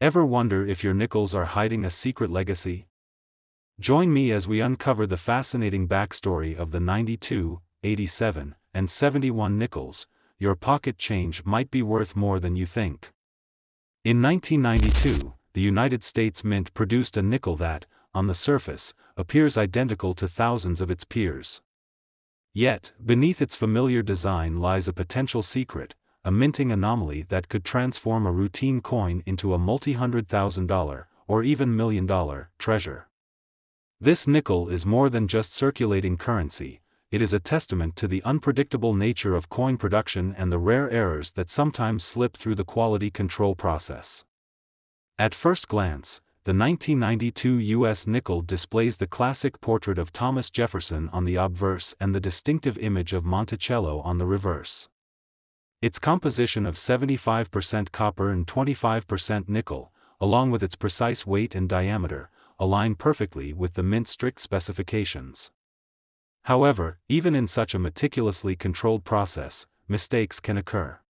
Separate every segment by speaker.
Speaker 1: Ever wonder if your nickels are hiding a secret legacy? Join me as we uncover the fascinating backstory of the 92, 87, and 71 nickels. Your pocket change might be worth more than you think. In 1992, the United States Mint produced a nickel that, on the surface, appears identical to thousands of its peers. Yet, beneath its familiar design lies a potential secret, a minting anomaly that could transform a routine coin into a multi-$100,000, or even million-dollar, treasure. This nickel is more than just circulating currency, it is a testament to the unpredictable nature of coin production and the rare errors that sometimes slip through the quality control process. At first glance, the 1992 U.S. nickel displays the classic portrait of Thomas Jefferson on the obverse and the distinctive image of Monticello on the reverse. Its composition of 75% copper and 25% nickel, along with its precise weight and diameter, align perfectly with the Mint's strict specifications. However, even in such a meticulously controlled process, mistakes can occur.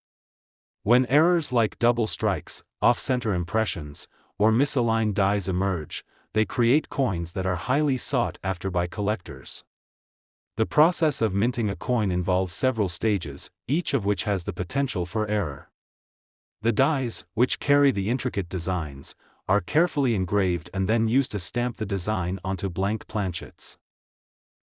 Speaker 1: When errors like double strikes, off-center impressions, or misaligned dies emerge, they create coins that are highly sought after by collectors. The process of minting a coin involves several stages, each of which has the potential for error. The dies, which carry the intricate designs, are carefully engraved and then used to stamp the design onto blank planchets.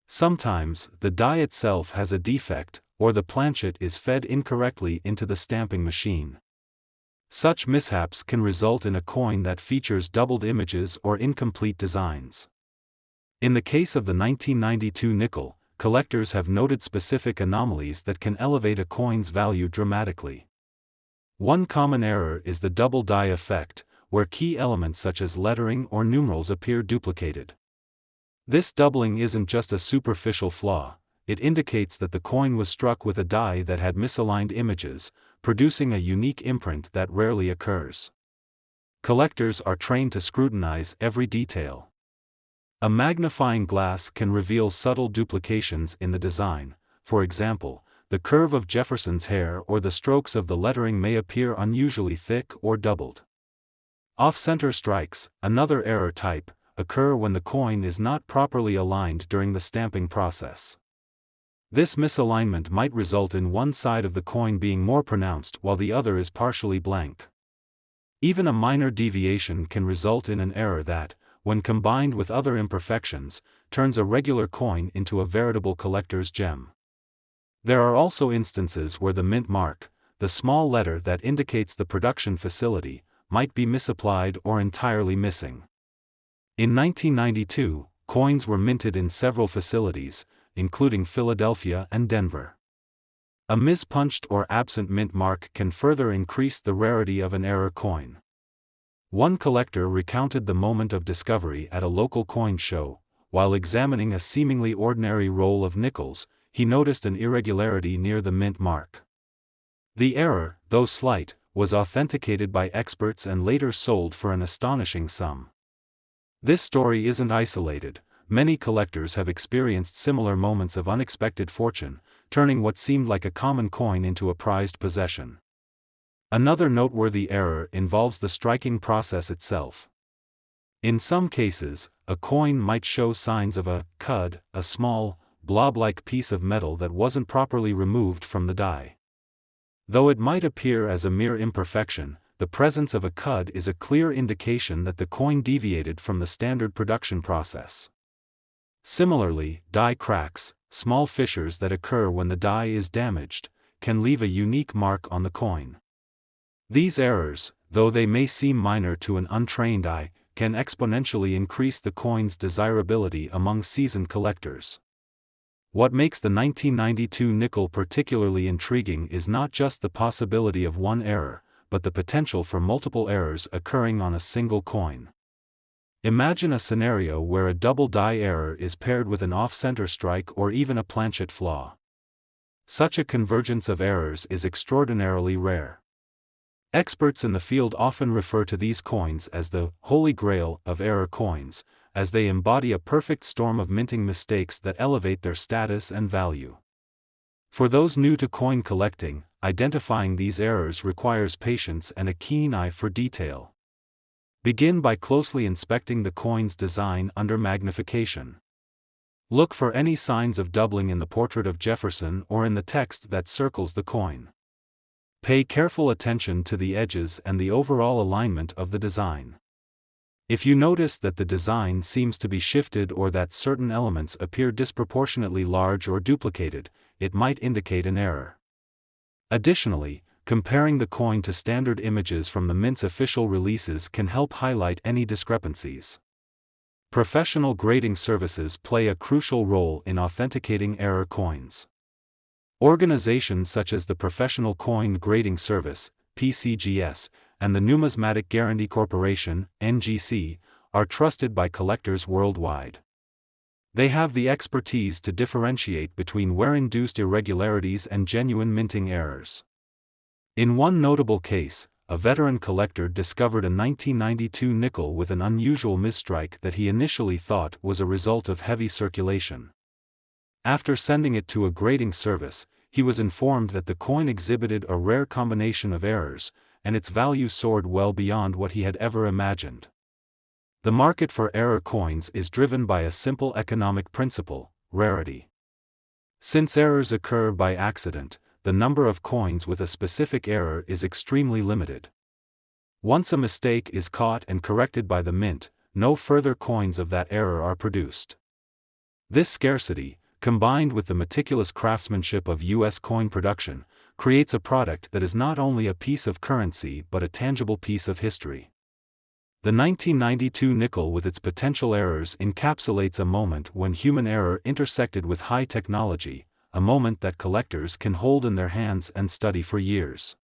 Speaker 1: Sometimes, the die itself has a defect, or the planchet is fed incorrectly into the stamping machine. Such mishaps can result in a coin that features doubled images or incomplete designs. In the case of the 1992 nickel, collectors have noted specific anomalies that can elevate a coin's value dramatically. One common error is the double die effect, where key elements such as lettering or numerals appear duplicated. This doubling isn't just a superficial flaw, it indicates that the coin was struck with a die that had misaligned images, producing a unique imprint that rarely occurs. Collectors are trained to scrutinize every detail. A magnifying glass can reveal subtle duplications in the design. For example, the curve of Jefferson's hair or the strokes of the lettering may appear unusually thick or doubled. Off-center strikes, another error type, occur when the coin is not properly aligned during the stamping process. This misalignment might result in one side of the coin being more pronounced while the other is partially blank. Even a minor deviation can result in an error that, when combined with other imperfections, turns a regular coin into a veritable collector's gem. There are also instances where the mint mark, the small letter that indicates the production facility, might be misapplied or entirely missing. In 1992, coins were minted in several facilities, including Philadelphia and Denver. A mispunched or absent mint mark can further increase the rarity of an error coin. One collector recounted the moment of discovery at a local coin show. While examining a seemingly ordinary roll of nickels, he noticed an irregularity near the mint mark. The error, though slight, was authenticated by experts and later sold for an astonishing sum. This story isn't isolated. Many collectors have experienced similar moments of unexpected fortune, turning what seemed like a common coin into a prized possession. Another noteworthy error involves the striking process itself. In some cases, a coin might show signs of a cud, a small, blob-like piece of metal that wasn't properly removed from the die. Though it might appear as a mere imperfection, the presence of a cud is a clear indication that the coin deviated from the standard production process. Similarly, die cracks, small fissures that occur when the die is damaged, can leave a unique mark on the coin. These errors, though they may seem minor to an untrained eye, can exponentially increase the coin's desirability among seasoned collectors. What makes the 1992 nickel particularly intriguing is not just the possibility of one error, but the potential for multiple errors occurring on a single coin. Imagine a scenario where a double die error is paired with an off-center strike or even a planchet flaw. Such a convergence of errors is extraordinarily rare. Experts in the field often refer to these coins as the Holy Grail of error coins, as they embody a perfect storm of minting mistakes that elevate their status and value. For those new to coin collecting, identifying these errors requires patience and a keen eye for detail. Begin by closely inspecting the coin's design under magnification. Look for any signs of doubling in the portrait of Jefferson or in the text that circles the coin. Pay careful attention to the edges and the overall alignment of the design. If you notice that the design seems to be shifted or that certain elements appear disproportionately large or duplicated, it might indicate an error. Additionally, comparing the coin to standard images from the mint's official releases can help highlight any discrepancies. Professional grading services play a crucial role in authenticating error coins. Organizations such as the Professional Coin Grading Service, PCGS, and the Numismatic Guarantee Corporation, NGC, are trusted by collectors worldwide. They have the expertise to differentiate between wear-induced irregularities and genuine minting errors. In one notable case, a veteran collector discovered a 1992 nickel with an unusual misstrike that he initially thought was a result of heavy circulation. After sending it to a grading service, he was informed that the coin exhibited a rare combination of errors, and its value soared well beyond what he had ever imagined. The market for error coins is driven by a simple economic principle: rarity. Since errors occur by accident, the number of coins with a specific error is extremely limited. Once a mistake is caught and corrected by the mint, no further coins of that error are produced. This scarcity, combined with the meticulous craftsmanship of U.S. coin production, creates a product that is not only a piece of currency but a tangible piece of history. The 1992 nickel with its potential errors encapsulates a moment when human error intersected with high technology, a moment that collectors can hold in their hands and study for years.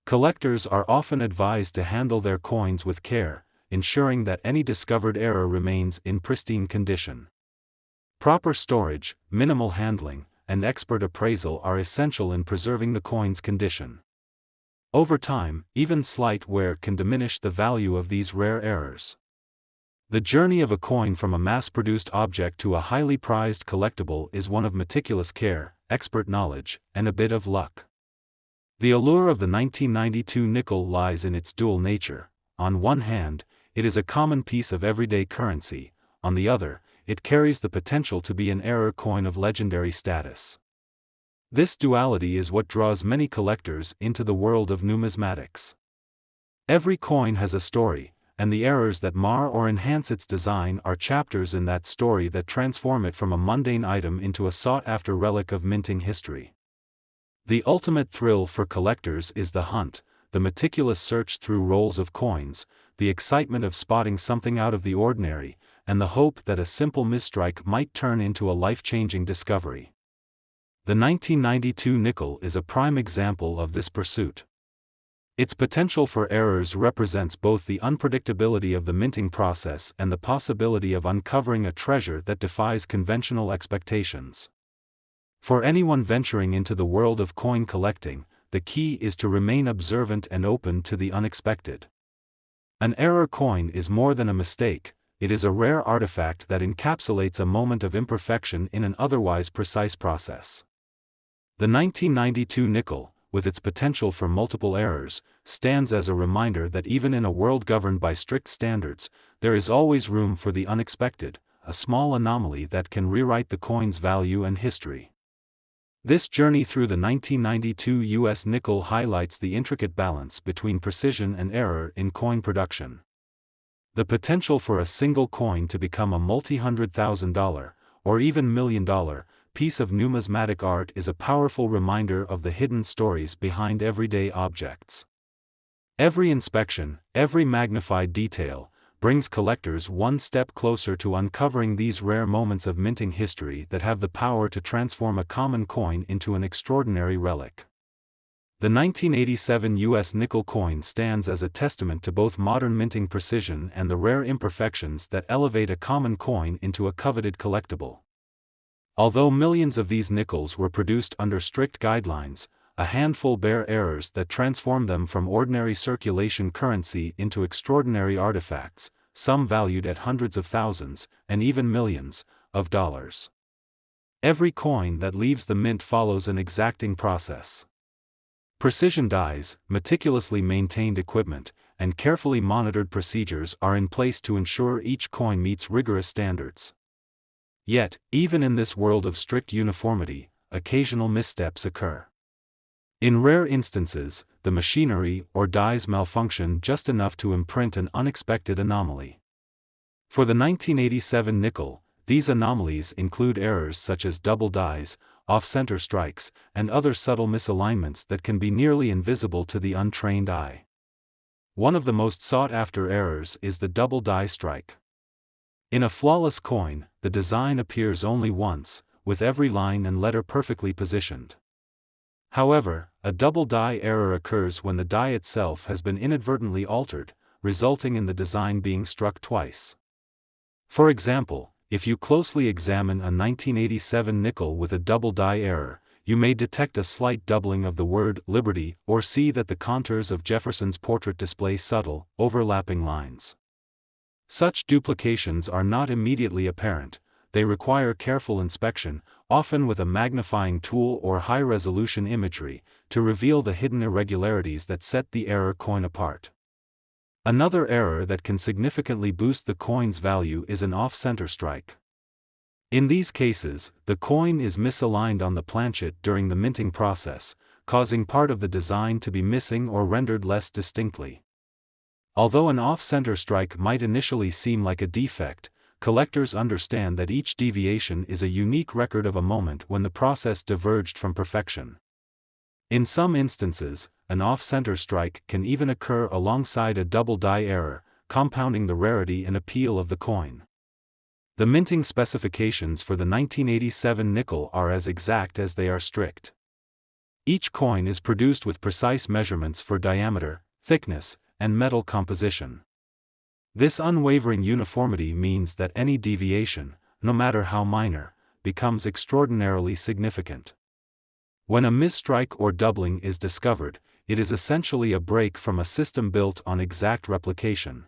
Speaker 1: Collectors are often advised to handle their coins with care, ensuring that any discovered error remains in pristine condition. Proper storage, minimal handling, and expert appraisal are essential in preserving the coin's condition. Over time, even slight wear can diminish the value of these rare errors. The journey of a coin from a mass-produced object to a highly prized collectible is one of meticulous care, expert knowledge, and a bit of luck. The allure of the 1992 nickel lies in its dual nature. On one hand, it is a common piece of everyday currency; on the other, it carries the potential to be an error coin of legendary status. This duality is what draws many collectors into the world of numismatics. Every coin has a story, and the errors that mar or enhance its design are chapters in that story that transform it from a mundane item into a sought-after relic of minting history. The ultimate thrill for collectors is the hunt, the meticulous search through rolls of coins, the excitement of spotting something out of the ordinary, and the hope that a simple misstrike might turn into a life-changing discovery. The 1992 nickel is a prime example of this pursuit. Its potential for errors represents both the unpredictability of the minting process and the possibility of uncovering a treasure that defies conventional expectations. For anyone venturing into the world of coin collecting, the key is to remain observant and open to the unexpected. An error coin is more than a mistake; it is a rare artifact that encapsulates a moment of imperfection in an otherwise precise process. The 1992 nickel, with its potential for multiple errors, stands as a reminder that even in a world governed by strict standards, there is always room for the unexpected, a small anomaly that can rewrite the coin's value and history. This journey through the 1992 U.S. nickel highlights the intricate balance between precision and error in coin production. The potential for a single coin to become a multi-$100,000, or even million-dollar, piece of numismatic art is a powerful reminder of the hidden stories behind everyday objects. Every inspection, every magnified detail, brings collectors one step closer to uncovering these rare moments of minting history that have the power to transform a common coin into an extraordinary relic. The 1987 U.S. nickel coin stands as a testament to both modern minting precision and the rare imperfections that elevate a common coin into a coveted collectible. Although millions of these nickels were produced under strict guidelines, a handful bear errors that transform them from ordinary circulation currency into extraordinary artifacts, some valued at hundreds of thousands, and even millions, of dollars. Every coin that leaves the mint follows an exacting process. Precision dies, meticulously maintained equipment, and carefully monitored procedures are in place to ensure each coin meets rigorous standards. Yet, even in this world of strict uniformity, occasional missteps occur. In rare instances, the machinery or dies malfunction just enough to imprint an unexpected anomaly. For the 1987 nickel, these anomalies include errors such as double dies, off-center strikes, and other subtle misalignments that can be nearly invisible to the untrained eye. One of the most sought-after errors is the double die strike. In a flawless coin, the design appears only once, with every line and letter perfectly positioned. However, a double die error occurs when the die itself has been inadvertently altered, resulting in the design being struck twice. For example, if you closely examine a 1987 nickel with a double die error, you may detect a slight doubling of the word liberty or see that the contours of Jefferson's portrait display subtle, overlapping lines. Such duplications are not immediately apparent. They require careful inspection, often with a magnifying tool or high-resolution imagery, to reveal the hidden irregularities that set the error coin apart. Another error that can significantly boost the coin's value is an off-center strike. In these cases, the coin is misaligned on the planchet during the minting process, causing part of the design to be missing or rendered less distinctly. Although an off-center strike might initially seem like a defect, collectors understand that each deviation is a unique record of a moment when the process diverged from perfection. In some instances, an off-center strike can even occur alongside a double die error, compounding the rarity and appeal of the coin. The minting specifications for the 1987 nickel are as exact as they are strict. Each coin is produced with precise measurements for diameter, thickness, and metal composition. This unwavering uniformity means that any deviation, no matter how minor, becomes extraordinarily significant. When a misstrike or doubling is discovered, it is essentially a break from a system built on exact replication.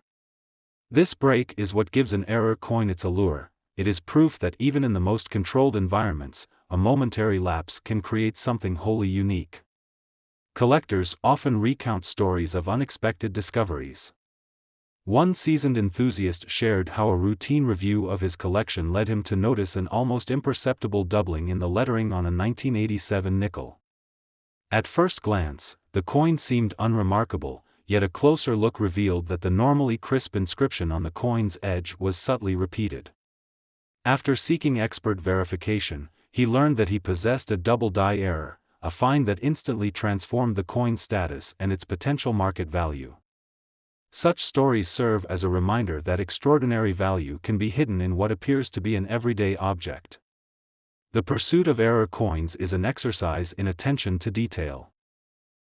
Speaker 1: This break is what gives an error coin its allure. It is proof that even in the most controlled environments, a momentary lapse can create something wholly unique. Collectors often recount stories of unexpected discoveries. One seasoned enthusiast shared how a routine review of his collection led him to notice an almost imperceptible doubling in the lettering on a 1987 nickel. At first glance, the coin seemed unremarkable, yet a closer look revealed that the normally crisp inscription on the coin's edge was subtly repeated. After seeking expert verification, he learned that he possessed a double die error, a find that instantly transformed the coin's status and its potential market value. Such stories serve as a reminder that extraordinary value can be hidden in what appears to be an everyday object. The pursuit of error coins is an exercise in attention to detail.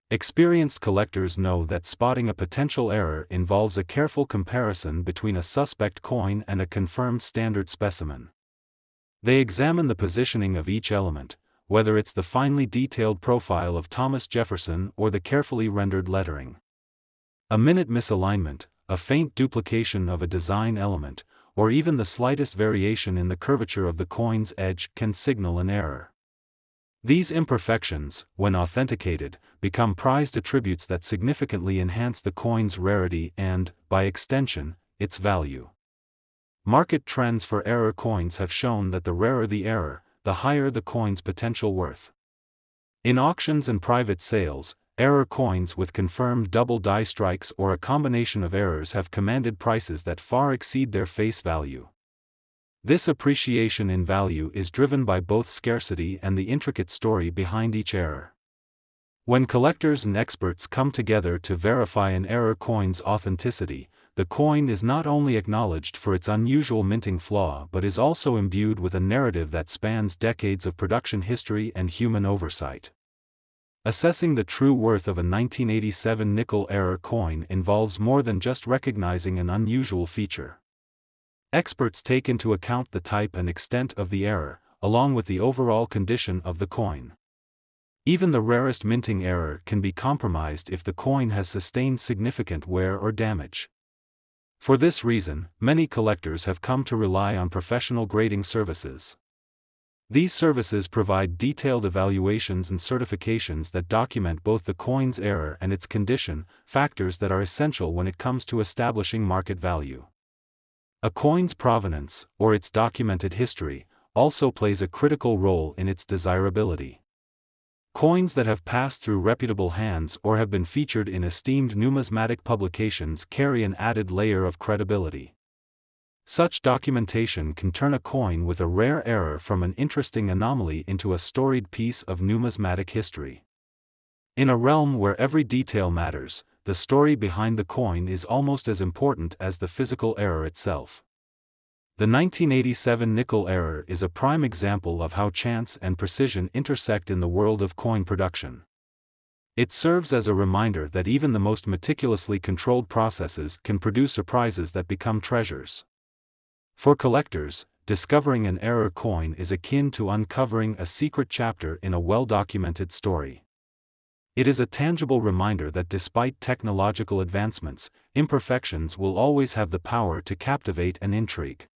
Speaker 1: Experienced collectors know that spotting a potential error involves a careful comparison between a suspect coin and a confirmed standard specimen. They examine the positioning of each element, whether it's the finely detailed profile of Thomas Jefferson or the carefully rendered lettering. A minute misalignment, a faint duplication of a design element, or even the slightest variation in the curvature of the coin's edge can signal an error. These imperfections, when authenticated, become prized attributes that significantly enhance the coin's rarity and, by extension, its value. Market trends for error coins have shown that the rarer the error, the higher the coin's potential worth. In auctions and private sales, error coins with confirmed double die strikes or a combination of errors have commanded prices that far exceed their face value. This appreciation in value is driven by both scarcity and the intricate story behind each error. When collectors and experts come together to verify an error coin's authenticity, the coin is not only acknowledged for its unusual minting flaw but is also imbued with a narrative that spans decades of production history and human oversight. Assessing the true worth of a 1987 nickel error coin involves more than just recognizing an unusual feature. Experts take into account the type and extent of the error, along with the overall condition of the coin. Even the rarest minting error can be compromised if the coin has sustained significant wear or damage. For this reason, many collectors have come to rely on professional grading services. These services provide detailed evaluations and certifications that document both the coin's error and its condition, factors that are essential when it comes to establishing market value. A coin's provenance, or its documented history, also plays a critical role in its desirability. Coins that have passed through reputable hands or have been featured in esteemed numismatic publications carry an added layer of credibility. Such documentation can turn a coin with a rare error from an interesting anomaly into a storied piece of numismatic history. In a realm where every detail matters, the story behind the coin is almost as important as the physical error itself. The 1987 nickel error is a prime example of how chance and precision intersect in the world of coin production. It serves as a reminder that even the most meticulously controlled processes can produce surprises that become treasures. For collectors, discovering an error coin is akin to uncovering a secret chapter in a well-documented story. It is a tangible reminder that despite technological advancements, imperfections will always have the power to captivate and intrigue.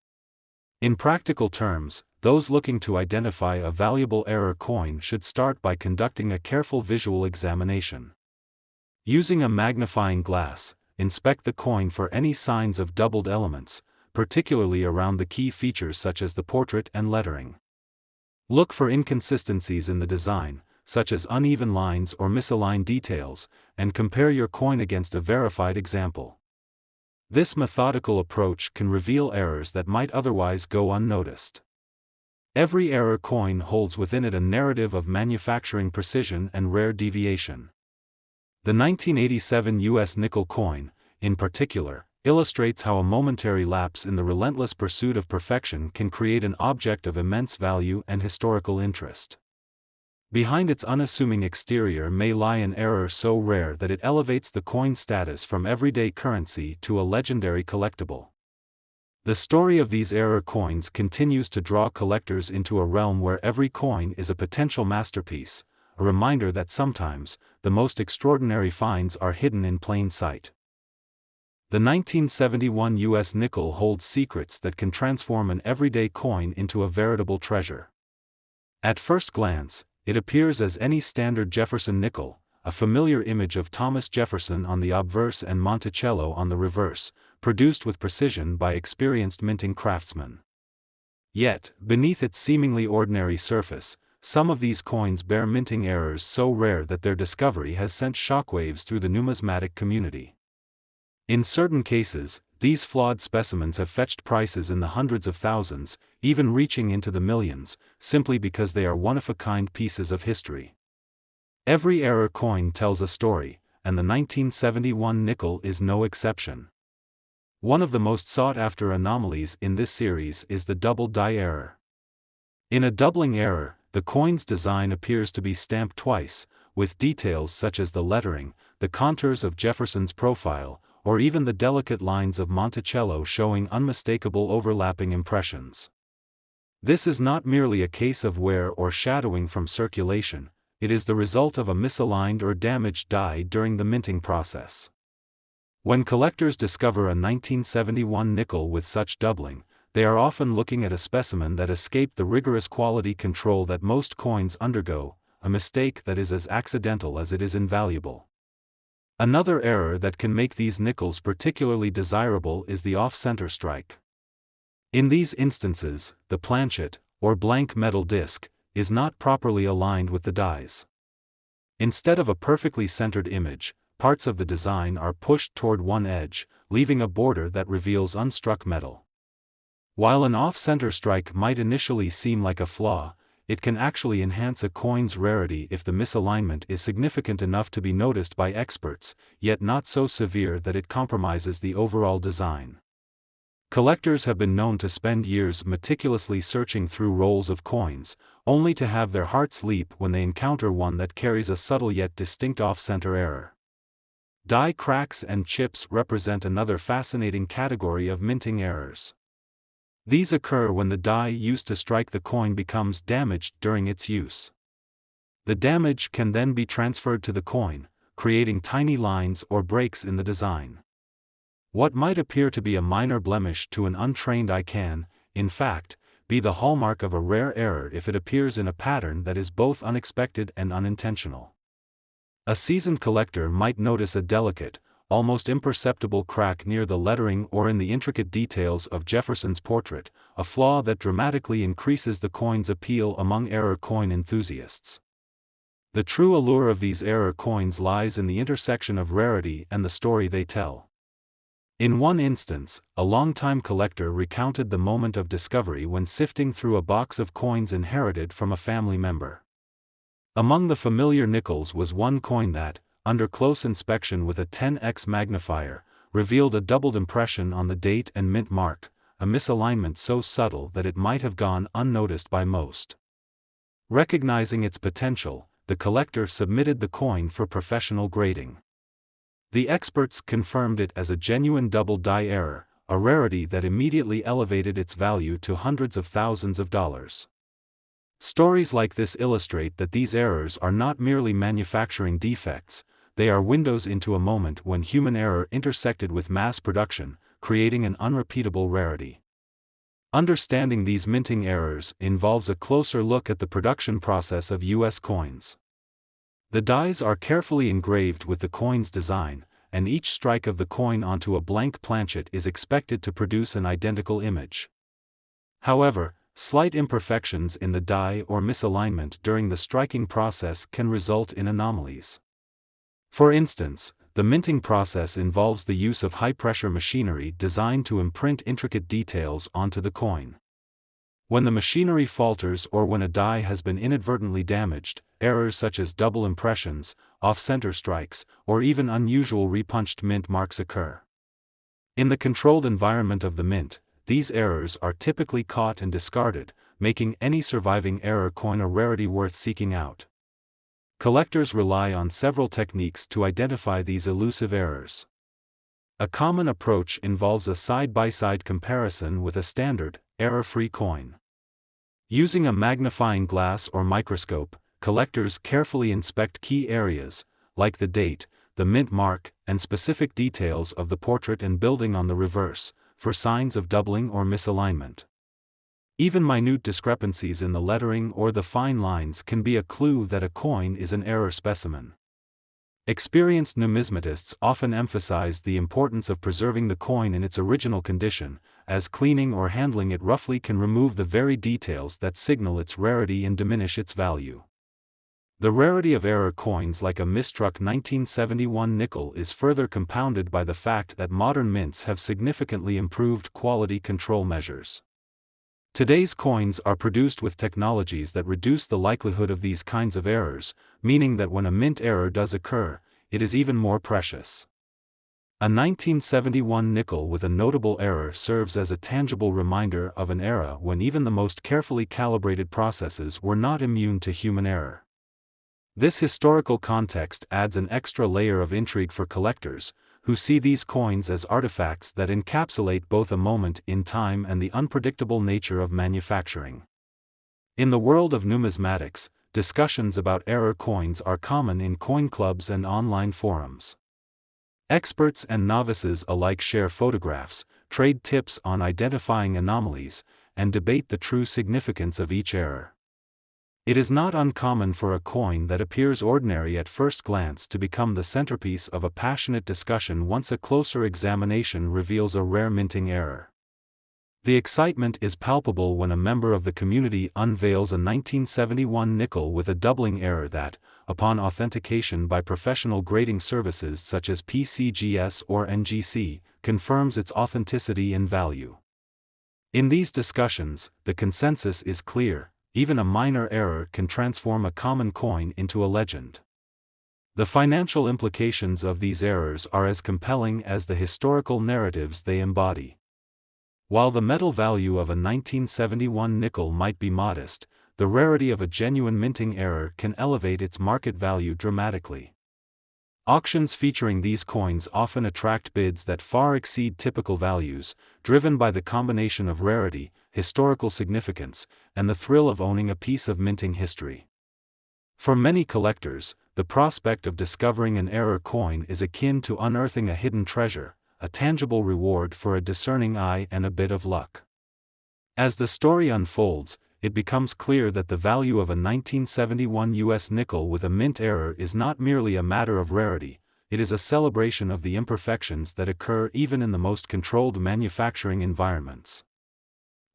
Speaker 1: In practical terms, those looking to identify a valuable error coin should start by conducting a careful visual examination. Using a magnifying glass, inspect the coin for any signs of doubled elements, particularly around the key features such as the portrait and lettering. Look for inconsistencies in the design, such as uneven lines or misaligned details, and compare your coin against a verified example. This methodical approach can reveal errors that might otherwise go unnoticed. Every error coin holds within it a narrative of manufacturing precision and rare deviation. The 1987 U.S. nickel coin, in particular, illustrates how a momentary lapse in the relentless pursuit of perfection can create an object of immense value and historical interest. Behind its unassuming exterior may lie an error so rare that it elevates the coin's status from everyday currency to a legendary collectible. The story of these error coins continues to draw collectors into a realm where every coin is a potential masterpiece, a reminder that sometimes, the most extraordinary finds are hidden in plain sight. The 1971 U.S. nickel holds secrets that can transform an everyday coin into a veritable treasure. At first glance, it appears as any standard Jefferson nickel, a familiar image of Thomas Jefferson on the obverse and Monticello on the reverse, produced with precision by experienced minting craftsmen. Yet, beneath its seemingly ordinary surface, some of these coins bear minting errors so rare that their discovery has sent shockwaves through the numismatic community. In certain cases, these flawed specimens have fetched prices in the hundreds of thousands, even reaching into the millions, simply because they are one-of-a-kind pieces of history. Every error coin tells a story, and the 1971 nickel is no exception. One of the most sought-after anomalies in this series is the double die error. In a doubling error, the coin's design appears to be stamped twice, with details such as the lettering, the contours of Jefferson's profile, or even the delicate lines of Monticello showing unmistakable overlapping impressions. This is not merely a case of wear or shadowing from circulation, it is the result of a misaligned or damaged die during the minting process. When collectors discover a 1971 nickel with such doubling, they are often looking at a specimen that escaped the rigorous quality control that most coins undergo, a mistake that is as accidental as it is invaluable. Another error that can make these nickels particularly desirable is the off-center strike. In these instances, the planchet, or blank metal disc, is not properly aligned with the dies. Instead of a perfectly centered image, parts of the design are pushed toward one edge, leaving a border that reveals unstruck metal. While an off-center strike might initially seem like a flaw, it can actually enhance a coin's rarity if the misalignment is significant enough to be noticed by experts, yet not so severe that it compromises the overall design. Collectors have been known to spend years meticulously searching through rolls of coins, only to have their hearts leap when they encounter one that carries a subtle yet distinct off-center error. Die cracks and chips represent another fascinating category of minting errors. These occur when the die used to strike the coin becomes damaged during its use. The damage can then be transferred to the coin, creating tiny lines or breaks in the design. What might appear to be a minor blemish to an untrained eye can, in fact, be the hallmark of a rare error if it appears in a pattern that is both unexpected and unintentional. A seasoned collector might notice a delicate, almost imperceptible crack near the lettering or in the intricate details of Jefferson's portrait, a flaw that dramatically increases the coin's appeal among error coin enthusiasts. The true allure of these error coins lies in the intersection of rarity and the story they tell. In one instance, a longtime collector recounted the moment of discovery when sifting through a box of coins inherited from a family member. Among the familiar nickels was one coin that, under close inspection with a 10x magnifier, revealed a doubled impression on the date and mint mark, a misalignment so subtle that it might have gone unnoticed by most. Recognizing its potential, the collector submitted the coin for professional grading. The experts confirmed it as a genuine double die error, a rarity that immediately elevated its value to hundreds of thousands of dollars. Stories like this illustrate that these errors are not merely manufacturing defects, they are windows into a moment when human error intersected with mass production, creating an unrepeatable rarity. Understanding these minting errors involves a closer look at the production process of U.S. coins. The dies are carefully engraved with the coin's design, and each strike of the coin onto a blank planchet is expected to produce an identical image. However, slight imperfections in the die or misalignment during the striking process can result in anomalies. For instance, the minting process involves the use of high-pressure machinery designed to imprint intricate details onto the coin. When the machinery falters or when a die has been inadvertently damaged, errors such as double impressions, off-center strikes, or even unusual repunched mint marks occur. In the controlled environment of the mint, these errors are typically caught and discarded, making any surviving error coin a rarity worth seeking out. Collectors rely on several techniques to identify these elusive errors. A common approach involves a side-by-side comparison with a standard, error-free coin. Using a magnifying glass or microscope, collectors carefully inspect key areas, like the date, the mint mark, and specific details of the portrait and building on the reverse, for signs of doubling or misalignment. Even minute discrepancies in the lettering or the fine lines can be a clue that a coin is an error specimen. Experienced numismatists often emphasize the importance of preserving the coin in its original condition, as cleaning or handling it roughly can remove the very details that signal its rarity and diminish its value. The rarity of error coins like a misstruck 1971 nickel is further compounded by the fact that modern mints have significantly improved quality control measures. Today's coins are produced with technologies that reduce the likelihood of these kinds of errors, meaning that when a mint error does occur, it is even more precious. A 1971 nickel with a notable error serves as a tangible reminder of an era when even the most carefully calibrated processes were not immune to human error. This historical context adds an extra layer of intrigue for collectors, who see these coins as artifacts that encapsulate both a moment in time and the unpredictable nature of manufacturing. In the world of numismatics, discussions about error coins are common in coin clubs and online forums. Experts and novices alike share photographs, trade tips on identifying anomalies, and debate the true significance of each error. It is not uncommon for a coin that appears ordinary at first glance to become the centerpiece of a passionate discussion once a closer examination reveals a rare minting error. The excitement is palpable when a member of the community unveils a 1971 nickel with a doubling error that, upon authentication by professional grading services such as PCGS or NGC, confirms its authenticity and value. In these discussions, the consensus is clear: even a minor error can transform a common coin into a legend. The financial implications of these errors are as compelling as the historical narratives they embody. While the metal value of a 1971 nickel might be modest, the rarity of a genuine minting error can elevate its market value dramatically. Auctions featuring these coins often attract bids that far exceed typical values, driven by the combination of rarity, historical significance, and the thrill of owning a piece of minting history. For many collectors, the prospect of discovering an error coin is akin to unearthing a hidden treasure, a tangible reward for a discerning eye and a bit of luck. As the story unfolds, it becomes clear that the value of a 1971 U.S. nickel with a mint error is not merely a matter of rarity, it is a celebration of the imperfections that occur even in the most controlled manufacturing environments.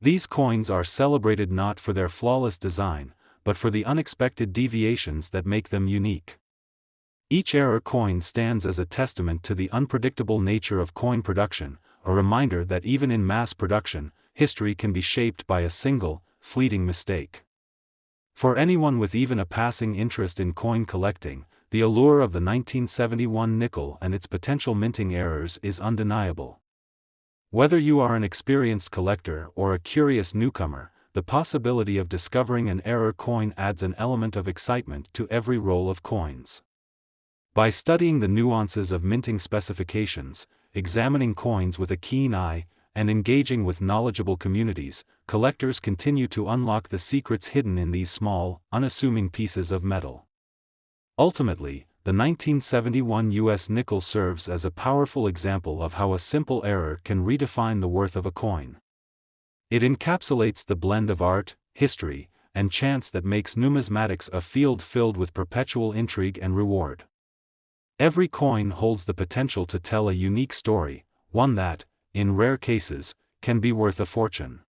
Speaker 1: These coins are celebrated not for their flawless design, but for the unexpected deviations that make them unique. Each error coin stands as a testament to the unpredictable nature of coin production, a reminder that even in mass production, history can be shaped by a single, fleeting mistake. For anyone with even a passing interest in coin collecting, the allure of the 1971 nickel and its potential minting errors is undeniable. Whether you are an experienced collector or a curious newcomer, the possibility of discovering an error coin adds an element of excitement to every roll of coins. By studying the nuances of minting specifications, examining coins with a keen eye, and engaging with knowledgeable communities, collectors continue to unlock the secrets hidden in these small, unassuming pieces of metal. Ultimately, the 1971 U.S. nickel serves as a powerful example of how a simple error can redefine the worth of a coin. It encapsulates the blend of art, history, and chance that makes numismatics a field filled with perpetual intrigue and reward. Every coin holds the potential to tell a unique story, one that, in rare cases, can be worth a fortune.